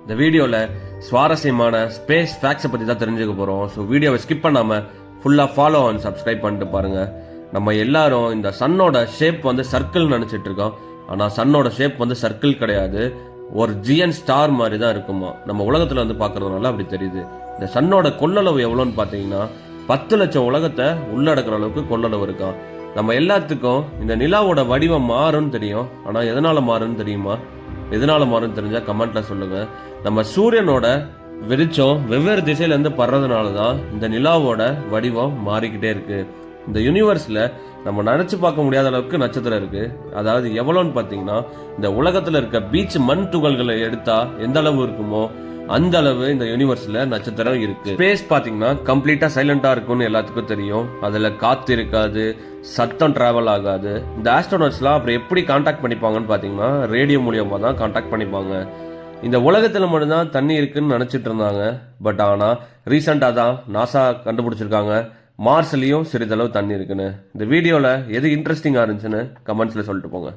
இந்த வீடியோவில் சுவாரஸ்யமான ஸ்பேஸ் ஃபேக்ட்ஸை பற்றி தான் தெரிஞ்சுக்க போகிறோம். ஸோ வீடியோவை ஸ்கிப் பண்ணாமல் ஃபுல்லாக ஃபாலோ அண்ட் சப்ஸ்கிரைப் பண்ணிட்டு பாருங்கள். நம்ம எல்லாரும் இந்த சன்னோட ஷேப் வந்து சர்க்கிள் நினச்சிட்டு இருக்கோம். ஆனால் சன்னோட ஷேப் வந்து சர்க்கிள் கிடையாது, ஒரு ஜிஎன் ஸ்டார் மாதிரி தான் இருக்குமா. நம்ம உலகத்தில் வந்து பார்க்கறதுனால அப்படி தெரியுது. இந்த சன்னோட கொள்ளளவு எவ்வளோன்னு பார்த்தீங்கன்னா 10 லட்சம் உலகத்தை உள்ளடக்கிற அளவுக்கு கொள்ளளவு இருக்கான். நம்ம எல்லாத்துக்கும் இந்த நிலாவோட வடிவம் மாறும்னு தெரியும், ஆனால் எதனால மாறும்னு தெரியுமா? எதனால மாறும்னு தெரிஞ்சா கமெண்ட்ல சொல்லுங்க. நம்ம சூரியனோட வெளிச்சம் வெவ்வேறு திசையில இருந்து படுறதுனால தான் இந்த நிலாவோட வடிவம் மாறிக்கிட்டே இருக்கு. இந்த யூனிவர்ஸ்ல நம்ம நினைச்சு பார்க்க முடியாத அளவுக்கு நட்சத்திரம் இருக்கு. அதாவது எவ்வளோன்னு பார்த்தீங்கன்னா, இந்த உலகத்துல இருக்க பீச் மண் துகள்களை எடுத்தா எந்த அளவு இருக்குமோ அந்த அளவு இந்த யூனிவர்ஸ்ல நட்சத்திரம் இருக்கு. ஸ்பேஸ் பாத்தீங்கன்னா கம்ப்ளீட்டா சைலண்டா இருக்கும்னு எல்லாத்துக்கும் தெரியும். அதுல காத்து இருக்காது, சத்தம் டிராவல் ஆகாது. இந்த ஆஸ்ட்ரோனட்ஸ்லாம் அப்புறம் எப்படி கான்டாக்ட் பண்ணிப்பாங்கன்னு பாத்தீங்கன்னா ரேடியோ மூலியமா தான் கான்டாக்ட் பண்ணிப்பாங்க. இந்த உலகத்துல மட்டும்தான் தண்ணி இருக்குன்னு நினைச்சிட்டு இருந்தாங்க. பட் ஆனா ரீசெண்டா தான் நாசா கண்டுபிடிச்சிருக்காங்க மார்ஸ்லயும் சிறிதளவு தண்ணி இருக்குன்னு. இந்த வீடியோல எது இன்ட்ரெஸ்டிங்கா இருந்துச்சுன்னு கமெண்ட்ஸ்ல சொல்லிட்டு போங்க.